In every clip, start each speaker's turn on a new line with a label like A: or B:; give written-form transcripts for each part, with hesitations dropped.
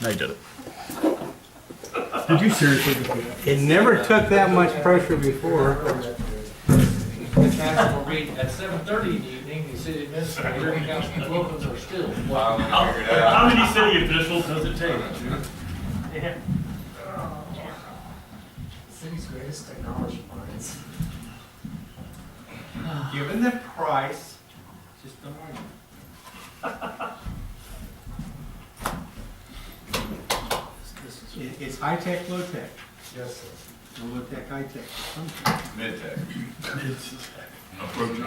A: I did it. Did you seriously just do that?
B: It never took that much pressure before.
C: Council will read at 7:30 in the evening, the city administrator and Councilman Wilkins are still.
A: How many city officials does it take?
C: Yeah.
D: City's greatest technology minds.
B: Given the price, just don't argue. It's high tech, low tech.
D: Yes, sir.
B: Or low tech, high tech.
E: Mid-tech.
A: Approaching.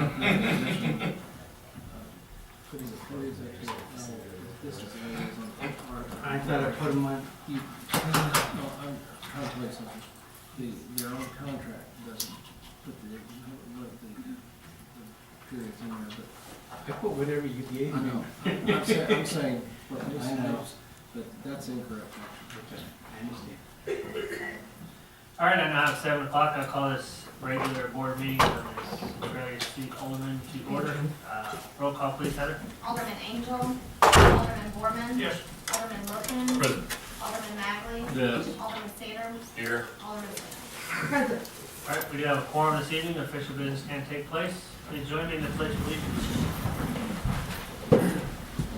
B: I thought I put them on.
F: I'll tell you something. Their own contract doesn't put the periods in there,
B: I put whatever you gave
F: but I
B: me.
F: know. I'm saying, what this
B: I know.
F: knows, but that's incorrect.
B: Okay, I understand.
C: All right, I now have 7 o'clock. I'll call this regular board meeting of the Centralia Street Alerman to order. Roll call, please, Heather.
G: Alderman Angel. Alderman Borman.
C: Yes.
G: Alderman Wilkins.
A: Present.
G: Alderman Magley.
A: Yes.
G: Alderman Saders.
E: Here.
G: Alderman Smith.
F: Present.
C: All right, we do have a quorum this evening. Official business can take place. Please join me in the pledge of allegiance.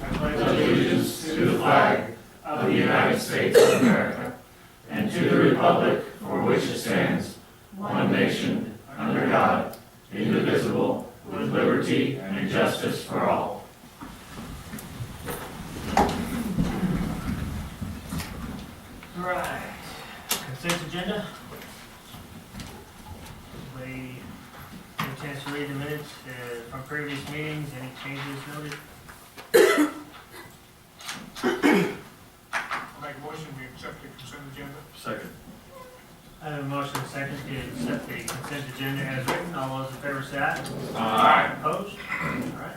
C: I pledge
H: allegiance to the flag of the United States of America and to the republic for which it stands, one nation, under God, indivisible, with liberty and justice for all.
C: All right. Consent agenda. We had a chance to read the minutes from previous meetings. Any changes noted?
I: Make a motion, we accept the consent agenda.
A: Second.
C: I have a motion and a second to accept the consent agenda as written. All those in favor say aye.
E: Aye.
C: Opposed? All right.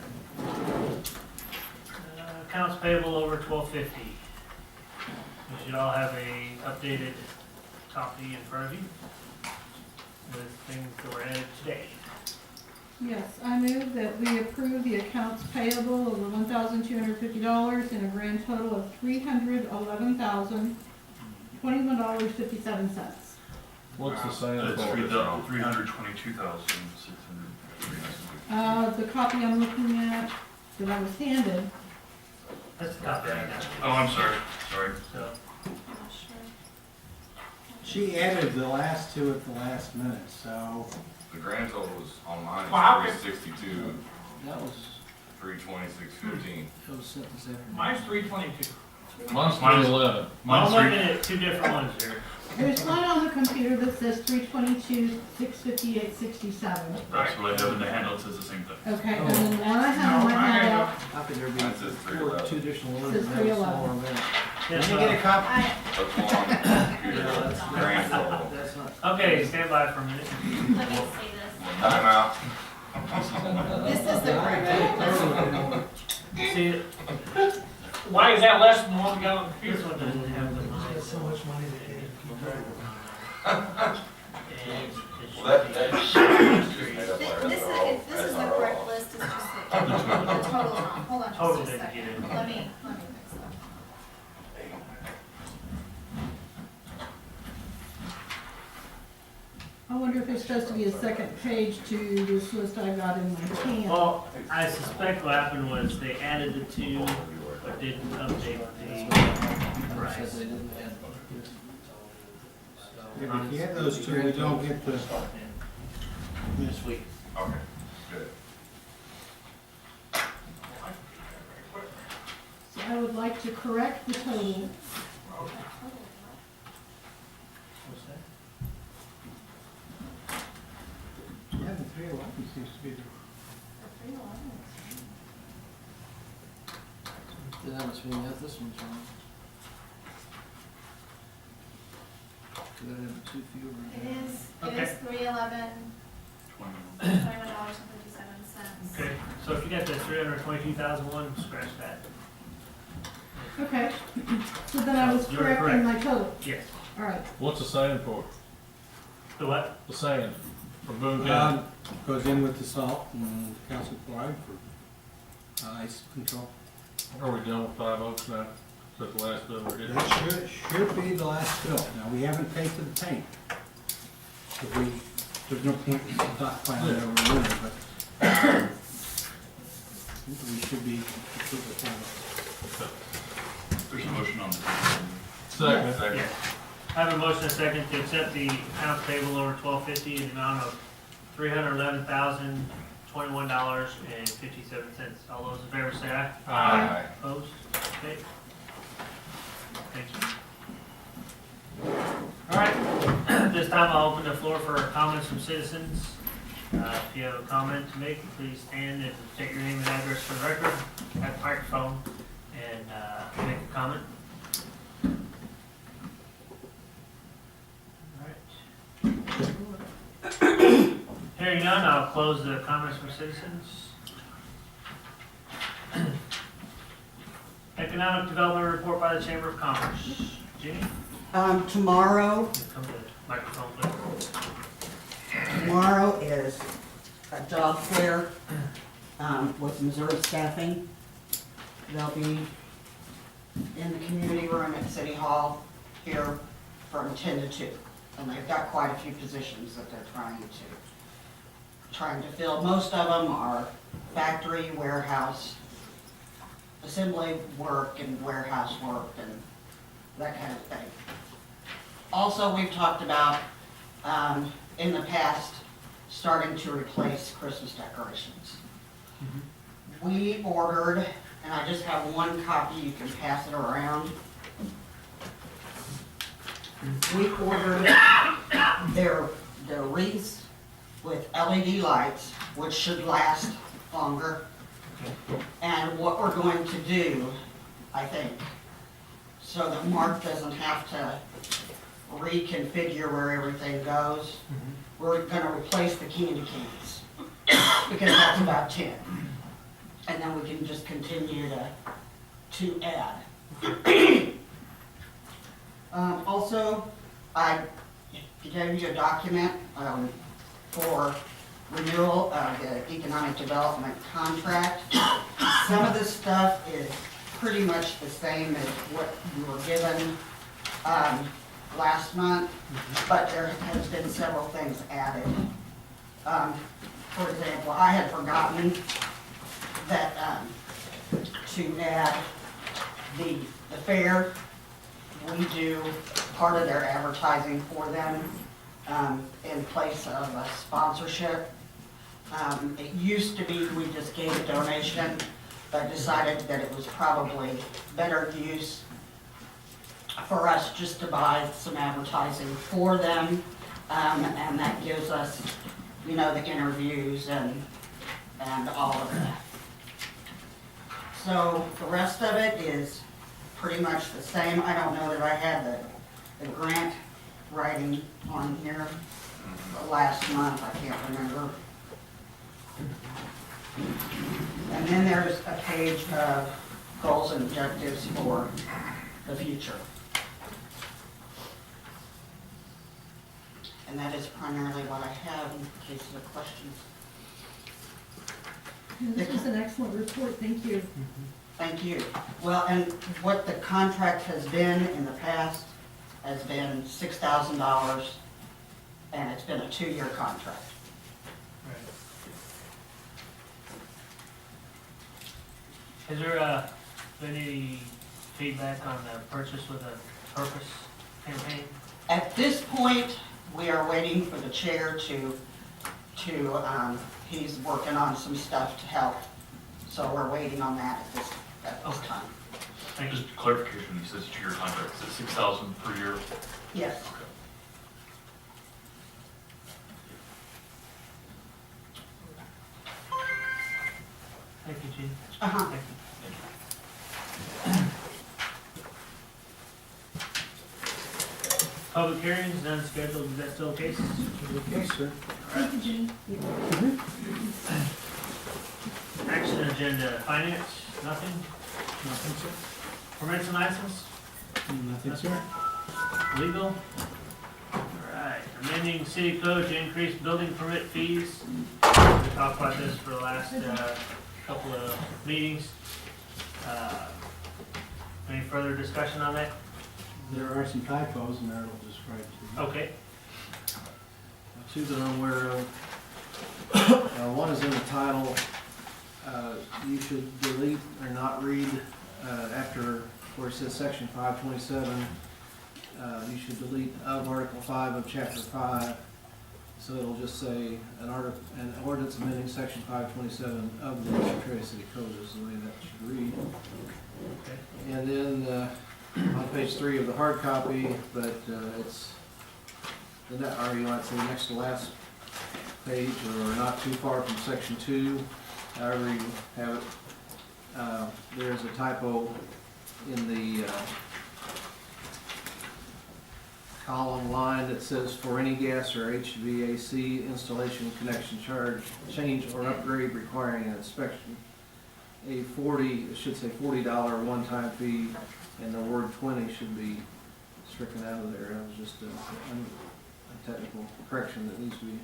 C: Accounts payable over 1250. You should all have a updated copy in front of you with things that were added today.
J: Yes, I move that we approve the accounts payable of $1,250 and a grand total of $311,021.57.
A: What's the sign
E: That's
A: for?
E: 322,600.
J: The copy I'm looking at that I was handed,
C: That's the copy I got.
E: Oh, I'm sorry. Sorry.
C: So,
B: She added the last two at the last minute, so.
E: The grand total was on mine,
I: Wow.
E: 362,
F: That was
E: 326.15.
F: sent this afternoon.
I: Mine's 322.
A: Mine's 311.
C: I'm looking at two different ones here.
J: there's one on the computer that says 322,658.67.
E: That's what I have in the handout, it says the same thing.
J: Okay, and then the one I have in my handout
F: How could there be
E: That says 311.
F: two additional
J: Says
F: orders? and have a
J: 311.
F: smaller amount?
B: Let me get a copy.
E: That's one on the computer, grand total.
F: That's not.
C: Okay, stand by for a minute.
G: Let me see this.
E: Time out.
G: This is the correct.
C: See it?
I: Why is that less than the one we got on the
C: This
I: computer?
C: one doesn't have the line.
D: So much money to pay.
E: Well, that
G: This is the correct list, it's just the total wrong. Hold on
C: Total
G: just a
C: didn't
G: second.
C: get in.
G: Let me fix that.
J: I wonder if there's supposed to be a second page to this list I got in my hand.
C: Well, I suspect what happened was they added the two, but didn't update the
F: Said
C: price.
F: they didn't add.
B: If you have those two, we don't get the. This week.
E: Okay, good.
J: So I would like to correct the total.
C: What's that?
B: Yeah, the 311 seems to be the.
F: That must mean that this one's wrong. Could that have two fewer?
G: It is
C: Okay.
G: $311,021.57.
C: Okay, so if you got the 322,001, scratch that.
J: Okay, so then I was
C: You're
J: correcting my total.
C: Yes.
J: All right,
A: What's the sign for?
C: The what?
A: The sand for Boone County.
B: Goes in with the salt and calcium chloride for ice control.
A: Are we done with 5 Oaks now? Is that the last bill we're getting?
B: That should be the last bill. Now, we haven't paid for the paint. There's no point in stockpiling over the winter, but we should be completely fine.
H: There's a motion on the table.
A: Second.
E: Second.
C: Yes. I have a motion and a second to accept the accounts payable over 1250 in the amount of $311,021.57. All those in favor say aye.
E: Aye.
C: Opposed? Okay. Thank you. All right, this time I'll open the floor for comments from citizens. If you have a comment to make, please stand and state your name and address for the record at the microphone and make a comment. All right. Hearing none, I'll close the comments from citizens. Economic Development Report by the Chamber of Commerce. Jenny,
K: Tomorrow
C: come to the microphone, please.
K: Tomorrow is a job fair with Missouri Staffing. They'll be in the community room at City Hall here from 10 to 2. And they've got quite a few positions that they're trying to fill. Most of them are factory, warehouse, assembly work and warehouse work and that kind of thing. Also, we've talked about in the past starting to replace Christmas decorations. We ordered, and I just have one copy, you can pass it around. We ordered their wreaths with LED lights, which should last longer. And what we're going to do, I think, so that Mark doesn't have to reconfigure where everything goes, we're gonna replace the candy canes, because that's about 10. And then we can just continue to add. Also, I gave you a document for renewal of the economic development contract. Some of this stuff is pretty much the same as what you were given last month, but there has been several things added. For example, I had forgotten that to add the fair. We do part of their advertising for them in place of a sponsorship. It used to be we just gave a donation, but decided that it was probably better use for us just to buy some advertising for them, and that gives us, you know, the interviews and all of that. So the rest of it is pretty much the same. I don't know that I had the grant writing on here last month, I can't remember. And then there's a page of goals and objectives for the future. And that is primarily what I have in case of questions.
J: This was an excellent report, thank you.
K: Thank you. Well, and what the contract has been in the past has been $6,000, and it's been a 2-year contract.
C: Has there been any feedback on the Purchase with a Purpose campaign?
K: At this point, we are waiting for the chair to he's working on some stuff to help. So we're waiting on that at this time.
C: Thank you.
H: Just clarification, he says 2-year contract, is it 6,000 per year?
K: Yes.
H: Okay.
C: Thank you, Gene.
K: Uh-huh.
C: Thank you. Public hearings, none scheduled, is that still the case?
B: Okay, sir.
J: Thank you, Jenny.
C: Action agenda, finance, nothing?
B: Nothing, sir?
C: Permits and license,
B: Nothing, sir?
C: legal? Alright, amending city code to increase building permit fees. We talked about this for the last couple of meetings. Any further discussion on that?
B: There are some typos in there I'll describe to you.
C: Okay.
F: Two that I'm aware of. One is in the title. You should delete or not read after where it says section 527. You should delete of Article 5 of Chapter 5. So it'll just say an ordinance amending section 527 of the Centralia City Code is the way that should read.
C: Okay.
F: And then on page 3 of the hard copy, but it's the or you might say next to last page, or not too far from section 2, however you have it. There's a typo in the column line that says for any gas or HVAC installation connection charge, change or upgrade requiring an inspection. It should say $40 one-time fee, and the word 20 should be stricken out of there. That was just a technical correction that needs to be.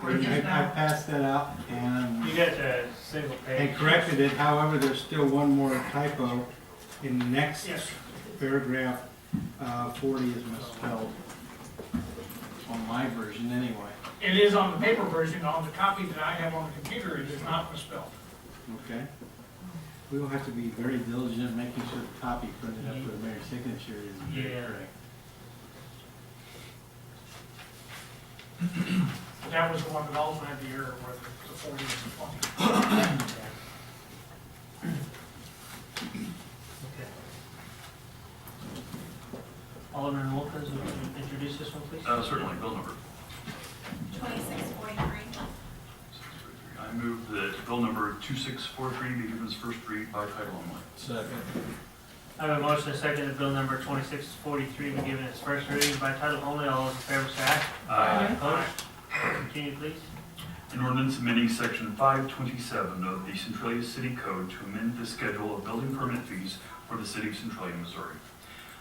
B: I passed that out and
C: You got the single page.
B: corrected it, however, there's still one more typo in the next
I: Yes.
B: paragraph. 40 is misspelled on my version anyway.
I: It is on the paper version. On the copy that I have on the computer, it is not misspelled.
B: Okay. We will have to be very diligent making sure the copy printed up for the mayor's signature is very
C: Yeah.
B: correct.
I: That was the one that also had the error where the 40 is the 20.
C: Okay. Alderman Wilkins, would you introduce this one, please?
H: Certainly, bill number.
G: 2643.
H: I move that bill number 2643 be given its first read by title only.
A: Second.
C: I have a motion and a second that bill number 2643 be given its first reading by title only. All those in favor say aye.
H: Aye.
C: Opposed? Continue, please.
H: An ordinance amending section 527 of the Centralia City Code to amend the schedule of building permit fees for the city of Centralia, Missouri.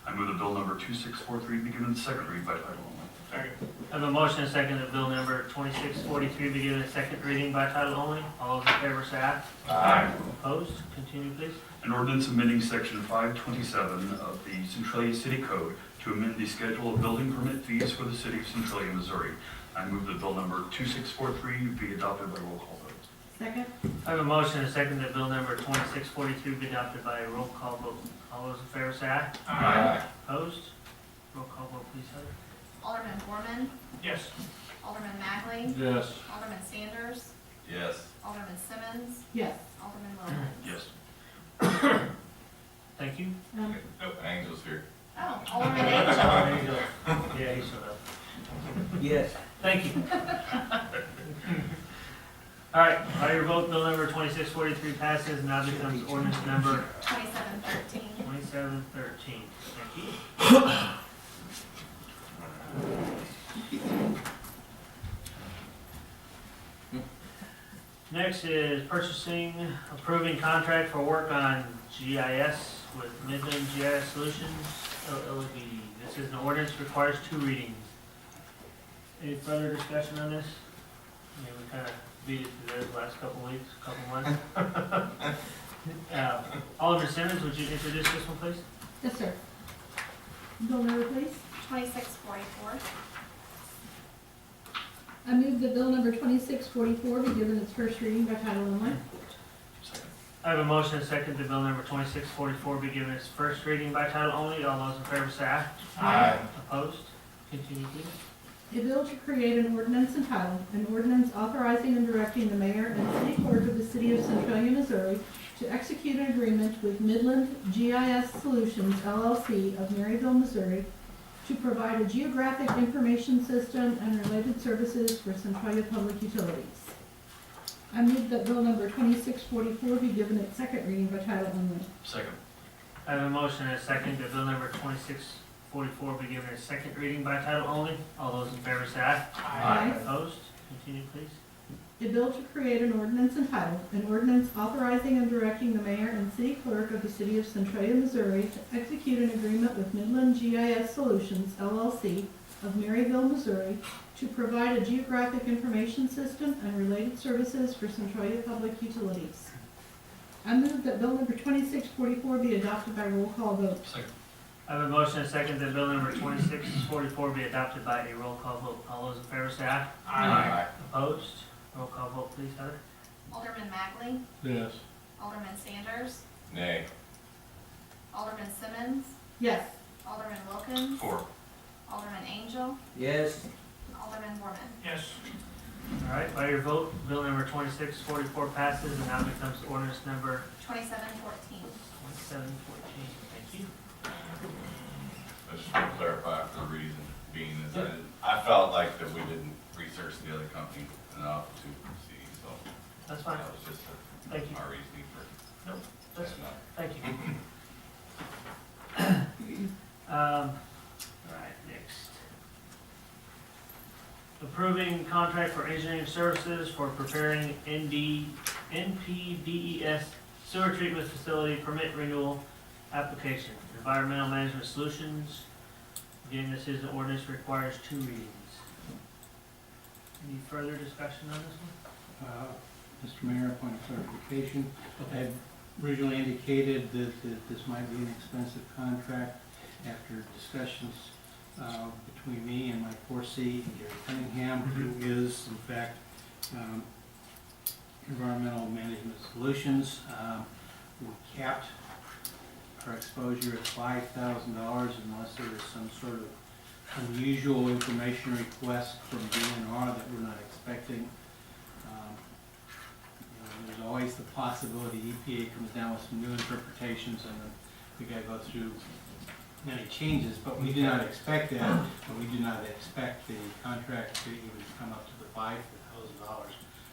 H: I move that bill number 2643 be given its second read by title only.
I: Second.
C: I have a motion and a second that bill number 2643 be given its second reading by title only. All those in favor say aye.
H: Aye.
C: Opposed? Continue, please.
H: An ordinance amending section 527 of the Centralia City Code to amend the schedule of building permit fees for the city of Centralia, Missouri. I move that bill number 2643 be adopted by roll call vote.
J: Second?
C: I have a motion and a second that bill number 2643 be adopted by a roll call vote. All those in favor say aye.
E: Aye.
C: Opposed? Roll call vote, please, Heather.
G: Alderman Borman,
I: Yes.
G: Alderman Magley,
A: Yes.
G: Alderman Sanders,
E: Yes.
G: Alderman Simmons,
J: Yes.
G: Alderman Wilkins.
H: Yes.
C: Thank you.
E: Angel's here.
G: Oh, Alderman Angel.
C: There you go. Yeah, he showed up.
F: Yes.
C: Thank you. All right, by your vote, bill number 2643 passes and now becomes ordinance number
G: 2713.
C: 2713. Thank you. Next is approving contract for work on GIS with Midland GIS Solutions LLC. This is an ordinance, requires 2 readings. Any further discussion on this? I mean, we kind of beat it to death the last couple months. Alderman Simmons, would you introduce this one, please?
J: Yes, sir. Bill number, please.
G: 2644.
J: I move that bill number 2644 be given its first reading by title only.
C: I have a motion and a second that bill number 2644 be given its first reading by title only. All those in favor say aye.
E: Aye.
C: Opposed? Continue, please.
J: A bill to create an ordinance entitled, an ordinance authorizing and directing the mayor and city clerk of the city of Centralia, Missouri to execute an agreement with Midland GIS Solutions LLC of Maryville, Missouri to provide a geographic information system and related services for Centralia Public Utilities. I move that bill number 2644 be given its second reading by title only.
H: Second.
C: I have a motion and a second that bill number 2644 be given its second reading by title only. All those in favor say aye.
J: Aye.
C: Opposed? Continue, please.
J: A bill to create an ordinance entitled, an ordinance authorizing and directing the mayor and city clerk of the city of Centralia, Missouri to execute an agreement with Midland GIS Solutions LLC of Maryville, Missouri to provide a geographic information system and related services for Centralia Public Utilities. I move that bill number 2644 be adopted by roll call vote.
A: Second.
C: I have a motion and a second that bill number 2644 be adopted by a roll call vote. All those in favor say aye.
E: Aye.
C: Opposed? Roll call vote, please, Heather.
G: Alderman Magley,
A: Yes.
G: Alderman Sanders,
E: Nay.
G: Alderman Simmons,
J: Yes.
G: Alderman Wilkins,
E: 4.
G: Alderman Angel,
D: Yes.
G: Alderman Borman.
I: Yes.
C: All right, by your vote, bill number 2644 passes and now becomes ordinance number
G: 2714.
C: 2714. Thank you.
E: I just want to clarify for the reason being is I felt like that we didn't research the other company enough to see, so
C: That's fine.
E: that was just
C: Thank you.
E: our reasoning for
C: Nope, that's,
E: saying that.
C: thank you. All right, next. Approving contract for engineering services for preparing NPDES sewer treatment facility permit renewal application. Environmental Management Solutions. Again, this is an ordinance, requires 2 readings. Any further discussion on this one?
F: Mr. Mayor, point of clarification. I had originally indicated that this might be an expensive contract. After discussions between me and Mike Horsey and Gary Cunningham, who is in fact Environmental Management Solutions, we capped our exposure at $5,000 unless there is some sort of unusual information request from DNR that we're not expecting. There's always the possibility EPA comes down with some new interpretations and then we gotta go through many changes, but we do not expect that, and we do not expect the contract to even come up to the $5,000,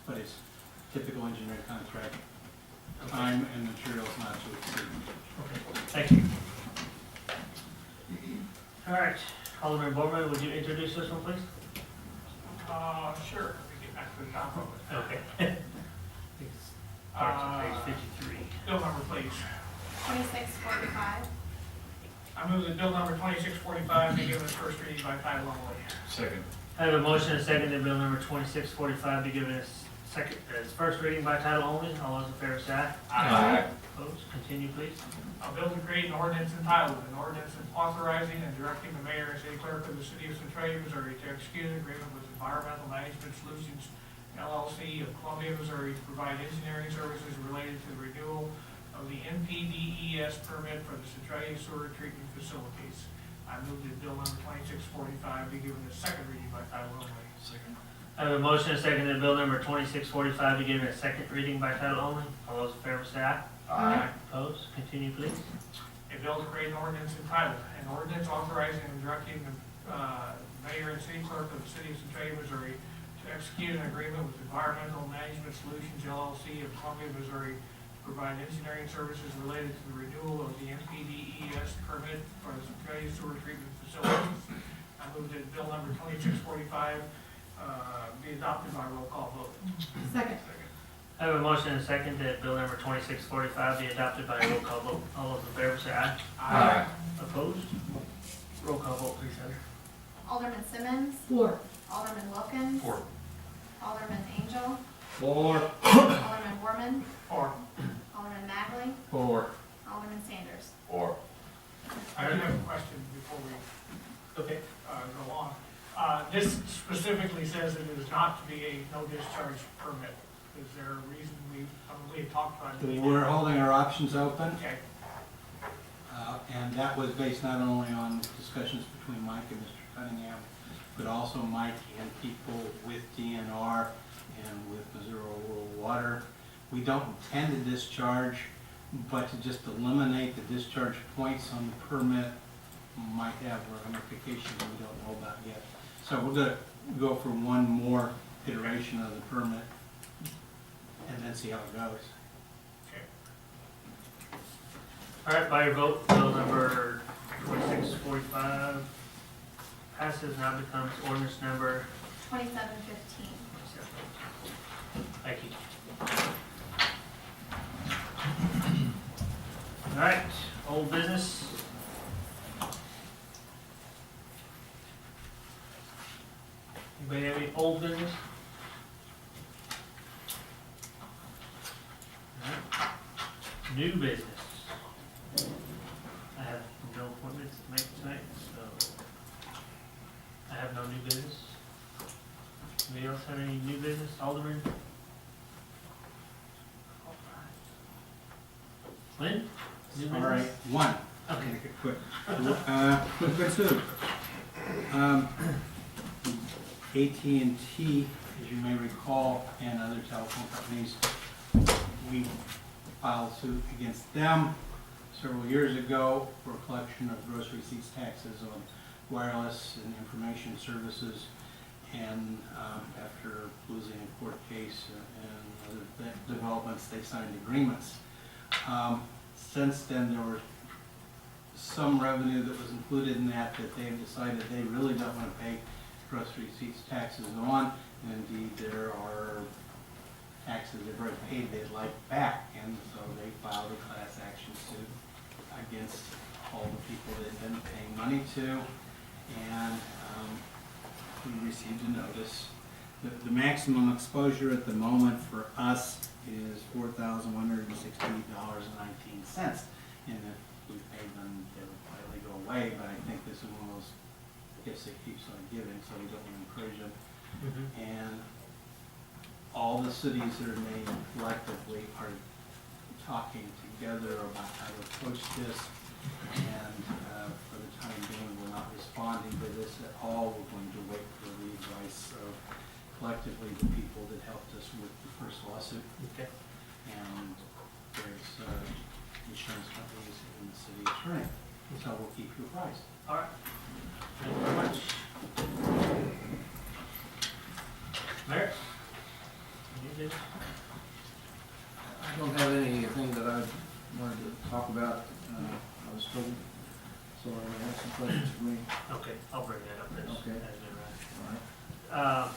F: but it's typical engineering contract, time and materials not to exceed.
C: Okay, thank you. All right, Alderman Borman, would you introduce this one, please?
I: Sure, let me get back to the top of it.
C: Okay. Starts on page 53.
I: Bill number, please.
G: 2645.
I: I move that bill number 2645 be given its first reading by title only.
A: Second.
C: I have a motion and a second that bill number 2645 be given its first reading by title only. All those in favor say aye.
E: Aye.
C: Opposed? Continue, please.
I: A bill to create an ordinance entitled, an ordinance authorizing and directing the mayor and city clerk of the city of Centralia, Missouri to execute an agreement with Environmental Management Solutions LLC of Columbia, Missouri to provide engineering services related to the renewal of the NPDES permit for the Centralia sewer treatment facilities. I move that bill number 2645 be given its second reading by title only.
A: Second.
C: I have a motion and a second that bill number 2645 be given its second reading by title only. All those in favor say aye.
E: Aye.
C: Opposed? Continue, please.
I: A bill to create an ordinance entitled, an ordinance authorizing and directing the mayor and city clerk of the city of Centralia, Missouri to execute an agreement with Environmental Management Solutions LLC of Columbia, Missouri to provide engineering services related to the renewal of the NPDES permit for the Centralia sewer treatment facilities. I move that bill number 2645 be adopted by roll call vote.
J: Second.
C: I have a motion and a second that bill number 2645 be adopted by a roll call vote. All those in favor say aye.
E: Aye.
C: Opposed? Roll call vote, please, Heather.
G: Alderman Simmons,
J: 4.
G: Alderman Wilkins.
E: 4.
G: Alderman Angel,
A: 4.
G: Alderman Borman,
I: 4.
G: Alderman Magley,
A: 4.
G: Alderman Sanders.
E: 4.
I: I do have a question before we
C: Okay.
I: go on. This specifically says it is not to be a no discharge permit. Is there a reason we had talked about doing that?
F: We're holding our options open,
I: Okay,
F: and that was based not only on discussions between Mike and Mr. Cunningham, but also Mike and people with DNR and with Missouri Rural Water. We don't intend to discharge, but to just eliminate the discharge points on the permit might have ramifications we don't know about yet. So we're gonna go for one more iteration of the permit and then see how it goes.
I: okay.
C: All right, by your vote, bill number 2645 passes, now becomes ordinance number
G: 2715.
C: 27. Thank you. All right, old business. Anybody have any old business? All right. New business. I have no appointments to make tonight, so I have no new business. Anybody else have any new business? Alderman? Lynn? New business?
B: All right, one.
C: Okay.
B: Make it quick. Quick soon. AT&T, as you may recall, and other telephone companies, we filed suit against them several years ago for collection of gross receipts taxes on wireless and information services. And after losing a court case and other developments, they signed agreements. Since then, there were some revenue that was included in that they've decided they really don't want to pay gross receipts taxes on. And indeed, there are taxes they've already paid they'd like back. And so they filed a class action suit against all the people they've been paying money to. And we received a notice. The maximum exposure at the moment for us is $4,168.19. And if we paid them, they would probably go away, but I think this is one of those gifts that keeps on giving, so we don't want to encourage them. And all the cities that are named collectively are talking together about how to approach this. And for the time being, we're not responding to this at all. We're going to wait for the advice of collectively the people that helped us with the first lawsuit.
C: Okay.
B: And there's insurance companies and the city attorney. So we'll keep you apprised.
C: All right. Thank you very much. Mayor? New business?
F: I don't have anything that I wanted to talk about. I was told, so I have some questions for me.
C: Okay, I'll bring that up as,
F: Okay.
C: as it arrives.
F: All right.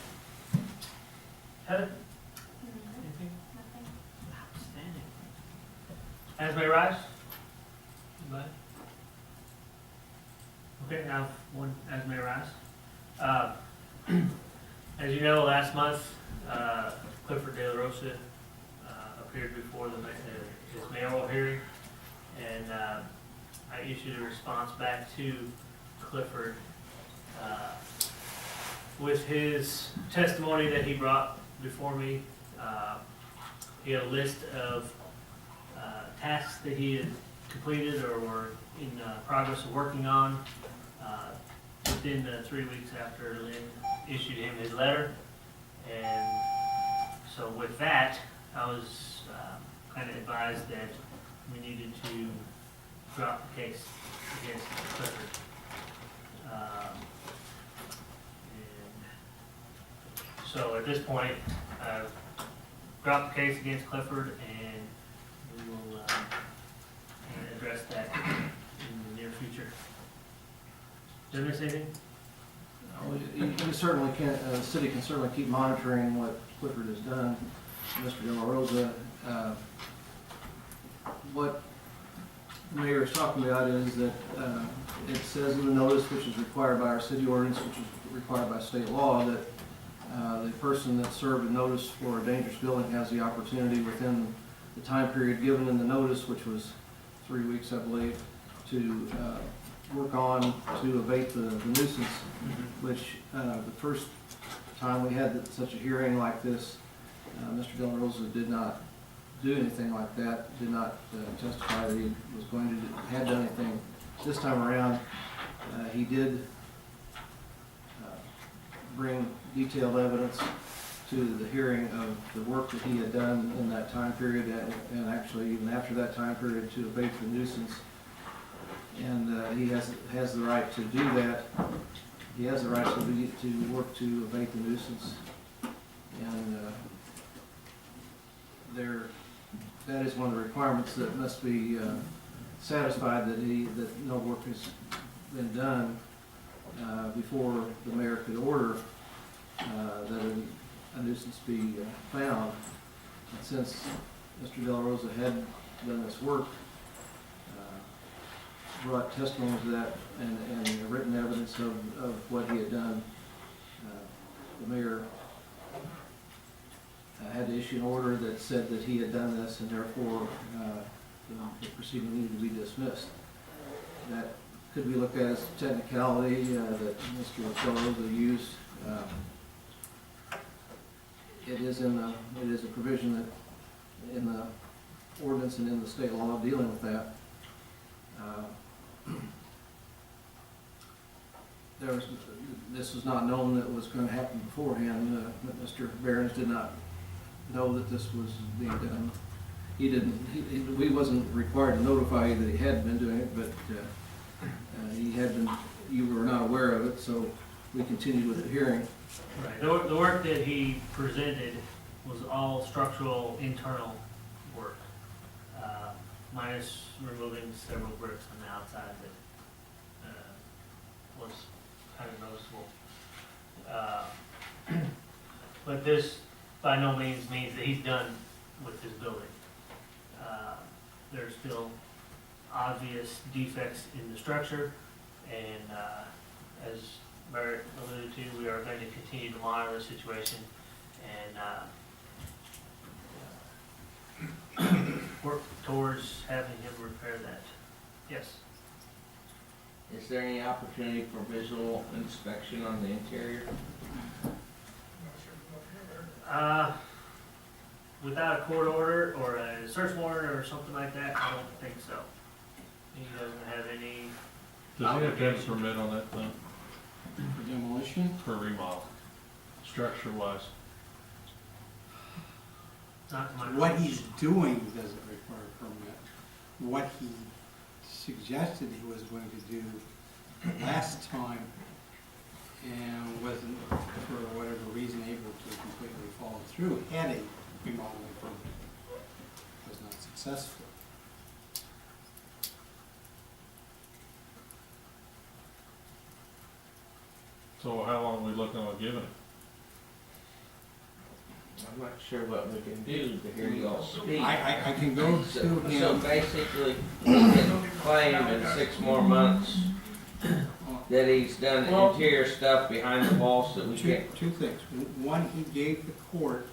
C: Heather, anything? Outstanding. As may rise? Anybody? Okay, now one as may rise. As you know, last month, Clifford De La Rosa appeared before his mayoral hearing, and I issued a response back to Clifford with his testimony that he brought before me. He had a list of tasks that he had completed or were in progress of working on within 3 weeks after Lynn issued him his letter. And so with that, I was kind of advised that we needed to drop the case against Clifford. And so at this point, I've dropped the case against Clifford, and we will address that in the near future. Did I miss anything?
F: You certainly can, the city can certainly keep monitoring what Clifford has done. Mr. De La Rosa, what the mayor is talking about is that it says in the notice, which is required by our city ordinance, which is required by state law, that the person that served a notice for a dangerous building has the opportunity within the time period given in the notice, which was 3 weeks, I believe, to work on to abate the nuisance, which the first time we had such a hearing like this, Mr. De La Rosa did not do anything like that, did not testify that he was going to had done anything. This time around, he did bring detailed evidence to the hearing of the work that he had done in that time period, and actually even after that time period, to abate the nuisance. And he has the right to do that. He has the right to work to abate the nuisance. And that is one of the requirements that must be satisfied, that no work has been done before the mayor could order that a nuisance be found. And since Mr. De La Rosa had done this work, brought testimony to that and written evidence of what he had done, the mayor had to issue an order that said that he had done this, and therefore the proceeding needed to be dismissed. That could be looked at as a technicality that Mr. Ochoa used. It is a provision that in the ordinance and in the state law dealing with that. This was not known that it was going to happen beforehand. Mr. Behrens did not know that this was being done. We wasn't required to notify you that he had been doing it, but he had been, you were not aware of it, so we continued with the hearing.
C: Right, the work that he presented was all structural, internal work, minus removing several bricks on the outside that was kind of noticeable. But this by no means means that he's done with his building. There's still obvious defects in the structure, and as Barrett alluded to, we are going to continue to monitor the situation and work towards having him repair that. Yes?
L: Is there any opportunity for visual inspection on the interior?
C: Without a court order or a search warrant or something like that, I don't think so. He doesn't have any.
A: Does he have to have a permit on that thing
B: For demolition?
A: for remodel, structure wise?
C: Not to my
B: What
C: knowledge.
B: he's doing doesn't require a permit. What he suggested he was going to do last time and wasn't, for whatever reason, able to completely follow through, had a remodeling permit, was not successful.
A: So how long are we looking at giving it?
L: I'm not sure what we can do to hear you all speak.
B: I can go to
L: So
B: him.
L: basically, he can claim in 6 more months that he's done
B: Well-
L: interior stuff behind the walls that we
B: Two
L: can't.
B: things. One, he gave the court